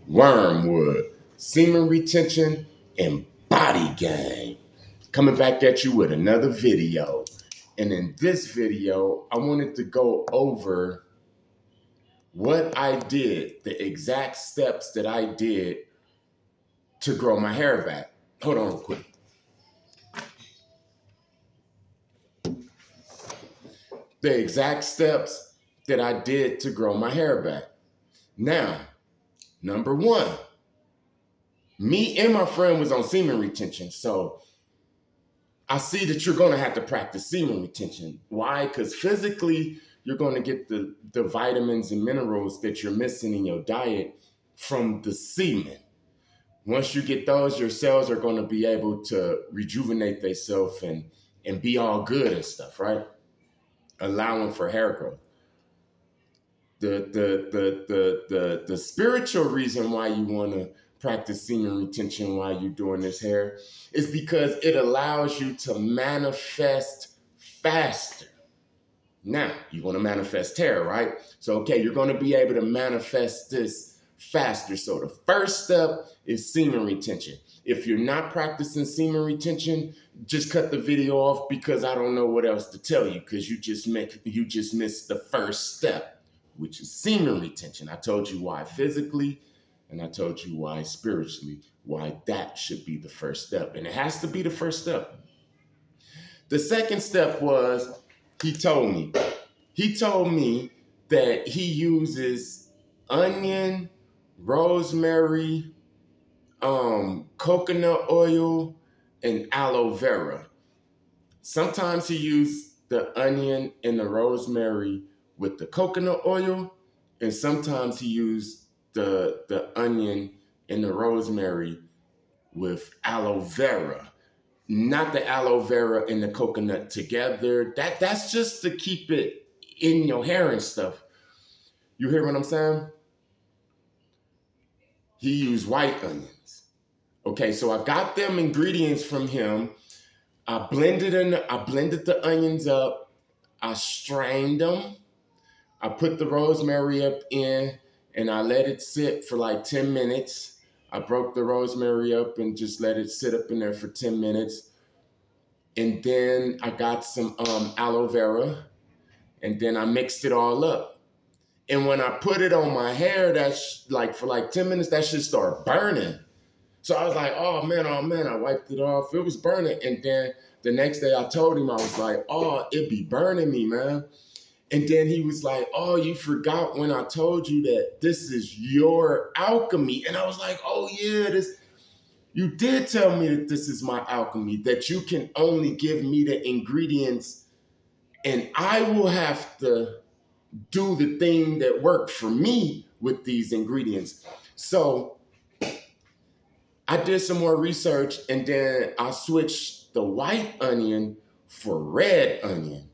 wormwood, semen retention, and body gain. Coming back at you with another video. And in this video, I wanted to go over what I did, the exact steps that I did to grow my hair back. Hold on real quick. The exact steps that I did to grow my hair back. Now, number one, me and my friend was on semen retention. So I see that you're going to have to practice semen retention. Why? Because physically, you're going to get the vitamins and minerals that you're missing in your diet from the semen. Once you get those, your cells are going to be able to rejuvenate themselves and be all good and stuff, right? Allowing for hair growth. The spiritual reason why you want to practice semen retention while you're doing this hair is because it allows you to manifest faster. Now, you want to manifest hair, right? So, okay, you're going to be able to manifest this faster. So the first step is semen retention. If you're not practicing semen retention, just cut the video off because I don't know what else to tell you because you just missed the first step, which is semen retention. I told you why physically, and I told you why spiritually, why that should be the first step. And it has to be the first step. The second step was, he told me that he uses onion, rosemary, coconut oil, and aloe vera. Sometimes he used the onion and the rosemary with the coconut oil, and sometimes he used the onion and the rosemary with aloe vera. Not the aloe vera and the coconut together. That's just to keep it in your hair and stuff. You hear what I'm saying? He used white onions. Okay, so I got them ingredients from him. I blended the onions up. I strained them. I put the rosemary up in and I let it sit for like 10 minutes. I broke the rosemary up and just let it sit up in there for 10 minutes. And then I got some aloe vera and then I mixed it all up. And when I put it on my hair, that's like for like 10 minutes, that shit started burning. So I was like, oh man, I wiped it off. It was burning. And then the next day I told him, I was like, oh, it be burning me, man. And then he was like, oh, you forgot when I told you that this is your alchemy. And I was like, oh yeah, you did tell me that this is my alchemy, that you can only give me the ingredients and I will have to do the thing that worked for me with these ingredients. So I did some more research and then I switched the white onion for red onion.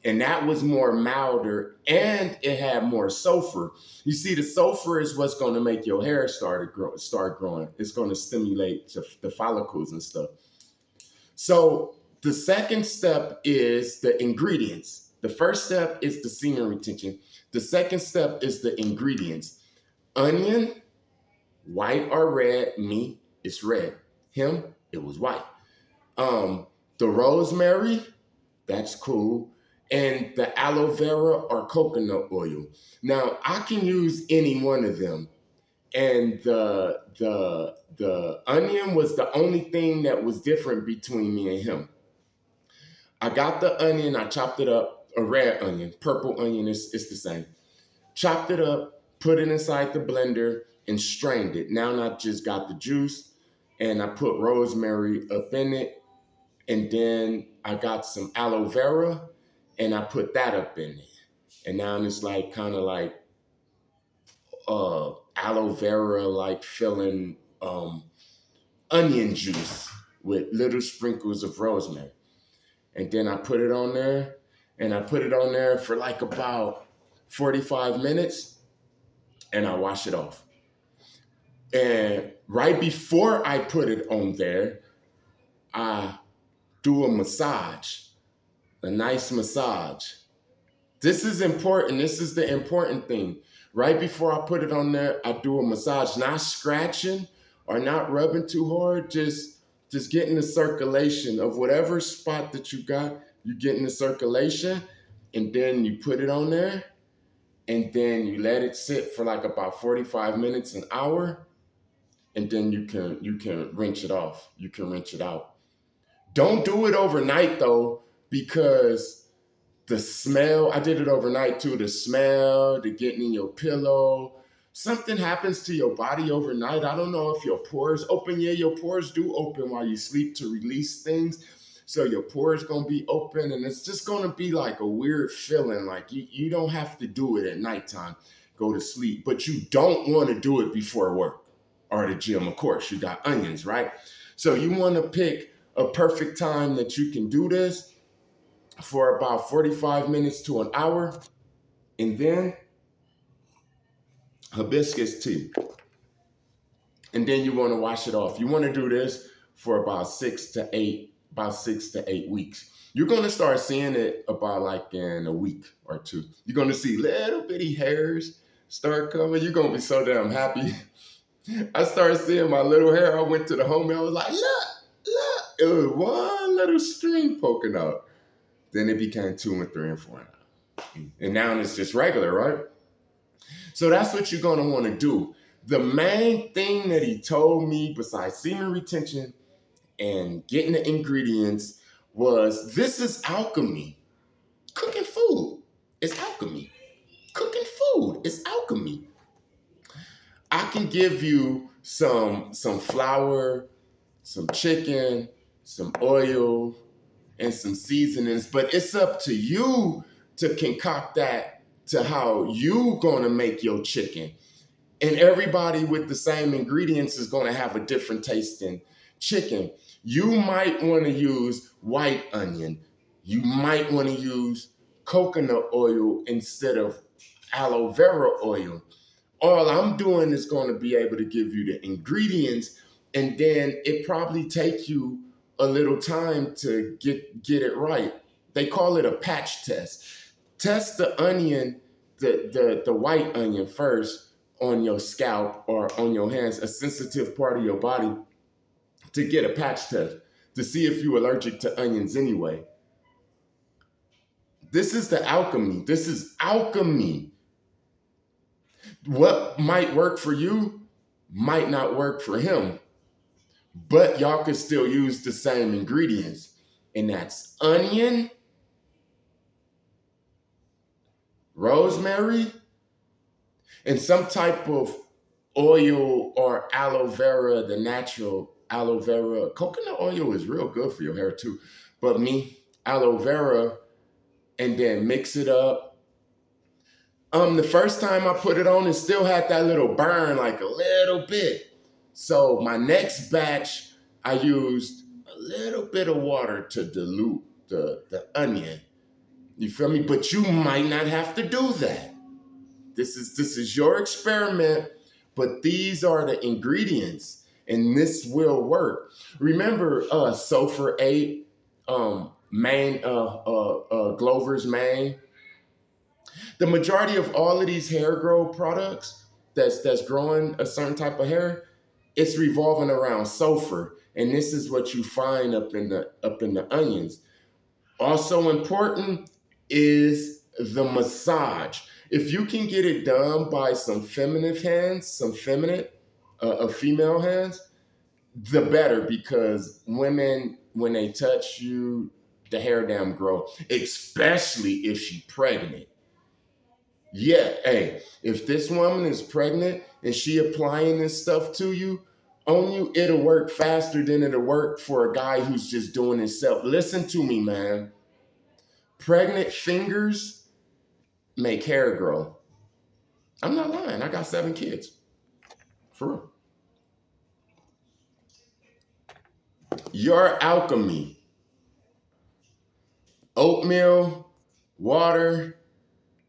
And that was more milder and it had more sulfur. You see, the sulfur is what's going to make your hair start growing. It's going to stimulate the follicles and stuff. So the second step is the ingredients. The first step is the semen retention. The second step is the ingredients. Onion, white or red. Me, it's red. Him, it was white. The rosemary, that's cool. And the aloe vera or coconut oil. Now, I can use any one of them. And the onion was the only thing that was different between me and him. I got the onion, I chopped it up, a red onion, purple onion, it's the same. Chopped it up, put it inside the blender, and strained it. Now I just got the juice, and I put rosemary up in it, and then I got some aloe vera, and I put that up in it. And now it's like kind of like aloe vera, like filling onion juice with little sprinkles of rosemary. And then I put it on there, and I put it on there for like about 45 minutes, and I wash it off. And right before I put it on there, I do a massage, a nice massage. This is important. This is the important thing. Right before I put it on there, I do a massage, not scratching or not rubbing too hard, just getting the circulation of whatever spot that you got, you get in the circulation, and then you put it on there, and then you let it sit for like about 45 minutes, an hour, and then you can rinse it off. You can rinse it out. Don't do it overnight though, because the smell, I did it overnight too, the smell, the getting in your pillow, something happens to your body overnight. I don't know if your pores open. Yeah, your pores do open while you sleep to release things. So your pores gonna be open, and it's just gonna be like a weird feeling. Like you don't have to do it at nighttime, go to sleep, but you don't want to do it before work or the gym. Of course, you got onions, right? So you want to pick a perfect time that you can do this for about 45 minutes to an hour, and then hibiscus tea. And then you want to wash it off. You want to do this for about 6 to 8 weeks. You're going to start seeing it about like in a week or two. You're going to see little bitty hairs start coming. You're going to be so damn happy. I started seeing my little hair. I went to the homie. I was like, look. It was one little string poking out. Then it became 2 and 3 and 4. And now it's just regular, right? So that's what you're going to want to do. The main thing that he told me, besides semen retention and getting the ingredients, was this is alchemy. Cooking food is alchemy. Cooking food is alchemy. I can give you some flour, some chicken, some oil, and some seasonings, but it's up to you to concoct that to how you gonna make your chicken. And everybody with the same ingredients is gonna have a different tasting chicken. You might wanna use white onion. You might wanna use coconut oil instead of aloe vera oil. All I'm doing is gonna be able to give you the ingredients, and then it probably take you a little time to get it right. They call it a patch test. Test the onion, the white onion first on your scalp or on your hands, a sensitive part of your body, to get a patch test to see if you're allergic to onions anyway. This is the alchemy. This is alchemy. What might work for you might not work for him. But y'all can still use the same ingredients. And that's onion, rosemary, and some type of oil or aloe vera, the natural aloe vera. Coconut oil is real good for your hair too. But aloe vera, and then mix it up. The first time I put it on, it still had that little burn, like a little bit. So my next batch, I used a little bit of water to dilute the onion. You feel me? But you might not have to do that. This is your experiment, but these are the ingredients, and this will work. Remember Sulfur 8, Glover's Mane? The majority of all of these hair growth products that's growing a certain type of hair, it's revolving around sulfur, and this is what you find up in the onions. Also important is the massage. If you can get it done by some feminine hands, female hands, the better, because women, when they touch you, the hair damn grow, especially if she's pregnant. Yeah, hey, if this woman is pregnant and she applying this stuff to you, on you, it'll work faster than it'll work for a guy who's just doing himself. Listen to me, man. Pregnant fingers make hair grow. I'm not lying. I got 7 kids. For real. Your alchemy. Oatmeal, water,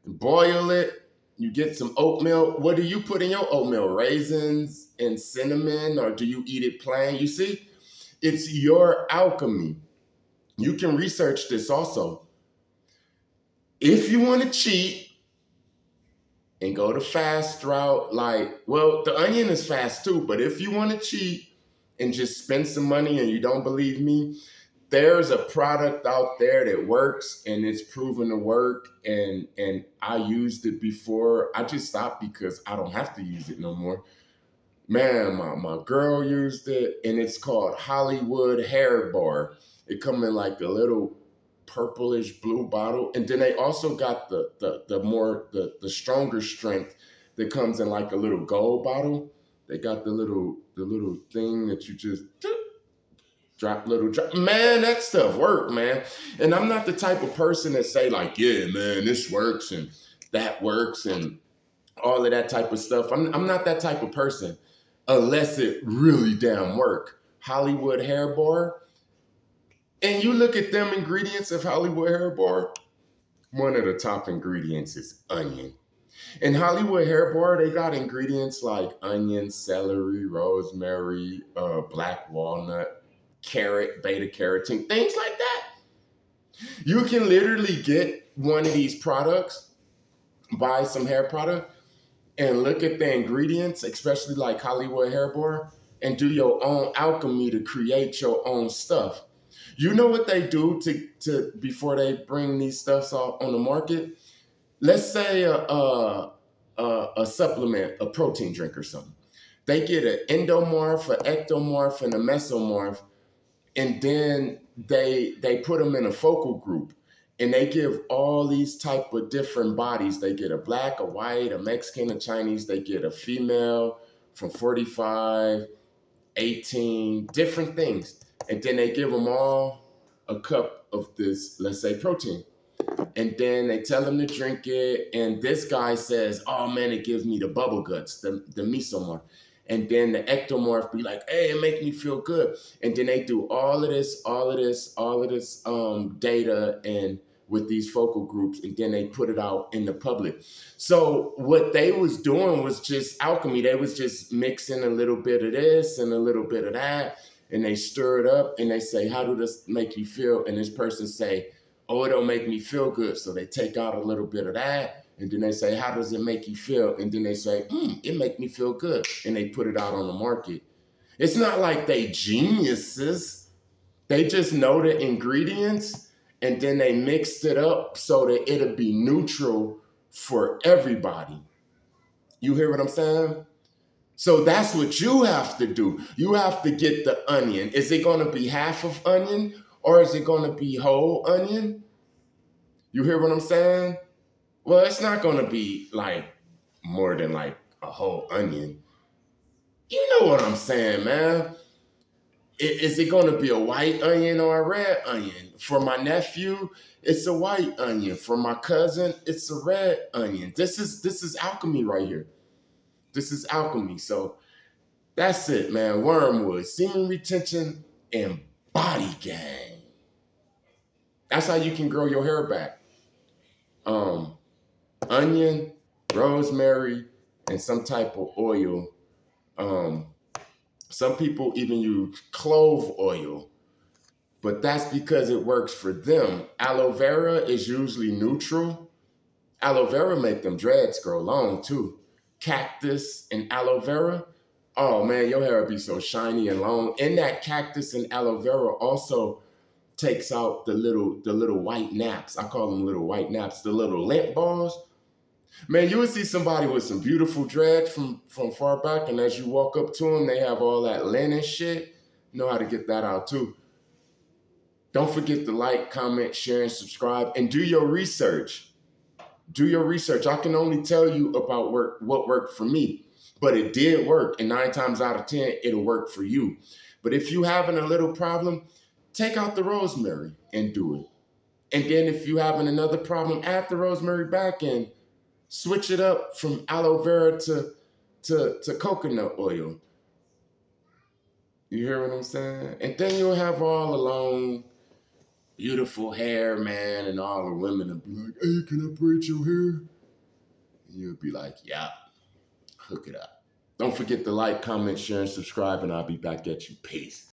boil it. You get some oatmeal. What do you put in your oatmeal? Raisins and cinnamon, or do you eat it plain? You see, it's your alchemy. You can research this also. If you want to cheat, and go the fast route. Like, well, the onion is fast too, but if you want to cheat and just spend some money and you don't believe me, there's a product out there that works and it's proven to work. And I used it before. I just stopped because I don't have to use it no more. Man, my girl used it, and it's called Hollywood Hair Bar. It come in like a little purplish blue bottle, and then they also got the stronger strength that comes in like a little gold bottle. They got the little thing that you just drop little drop. Man, that stuff work, man. And I'm not the type of person that say like, yeah, man, this works and that works and all of that type of stuff. I'm not that type of person unless it really damn work. Hollywood Hair Bar, and you look at them ingredients of Hollywood Hair Bar, one of the top ingredients is onion. In Hollywood Hair Bar, they got ingredients like onion, celery, rosemary, black walnut, carrot, beta carotene, things like that. You can literally get one of these products, buy some hair product, and look at the ingredients, especially like Hollywood Hair Bar, and do your own alchemy to create your own stuff. You know what they do to before they bring these stuffs off on the market? Let's say a supplement, a protein drink or something. They get an endomorph, an ectomorph, and a mesomorph, and then they put them in a focal group, and they give all these type of different bodies. They get a black, a white, a Mexican, a Chinese. They get a female from 45, 18, different things, and then they give them all a cup of this, let's say, protein, and then they tell them to drink it. And this guy says, oh man, it gives me the bubble guts, the mesomorph. And then the ectomorph be like, hey, it make me feel good. And then they do all of this data and with these focal groups, and then they put it out in the public. So what they was doing was just alchemy. They was just mixing a little bit of this and a little bit of that, and they stir it up, and they say, how do this make you feel? And this person say, oh, it don't make me feel good. So they take out a little bit of that, and then they say, how does it make you feel? And then they say, it make me feel good. And they put it out on the market. It's not like they geniuses. They just know the ingredients, and then they mixed it up so that it'll be neutral for everybody. You hear what I'm saying? So that's what you have to do. You have to get the onion. Is it going to be half of onion, or is it going to be whole onion? You hear what I'm saying? Well, it's not going to be like more than like a whole onion. You know what I'm saying, man. Is it going to be a white onion or a red onion? For my nephew, it's a white onion. For my cousin, it's a red onion. This is alchemy right here. This is alchemy. So that's it, man. Wormwood, semen retention, and body gain. That's how you can grow your hair back. Onion, rosemary, and some type of oil. Some people even use clove oil, but that's because it works for them. Aloe vera is usually neutral. Aloe vera make them dreads grow long too. Cactus and aloe vera, oh man, your hair will be so shiny and long. And that cactus and aloe vera also takes out the little white naps. I call them little white naps, the little lint balls. Man, you would see somebody with some beautiful dreads from far back, and as you walk up to them, they have all that linen shit. You know how to get that out too. Don't forget to like, comment, share, and subscribe, and do your research. Do your research. I can only tell you about what worked for me, but it did work, and 9 times out of 10, it'll work for you. But if you having a little problem, take out the rosemary and do it. And then if you having another problem, add the rosemary back and switch it up from aloe vera to coconut oil. You hear what I'm saying? And then you'll have all the long, beautiful hair, man, and all the women will be like, hey, can I braid your hair? And you'll be like, yeah, hook it up. Don't forget to like, comment, share, and subscribe, and I'll be back at you. Peace.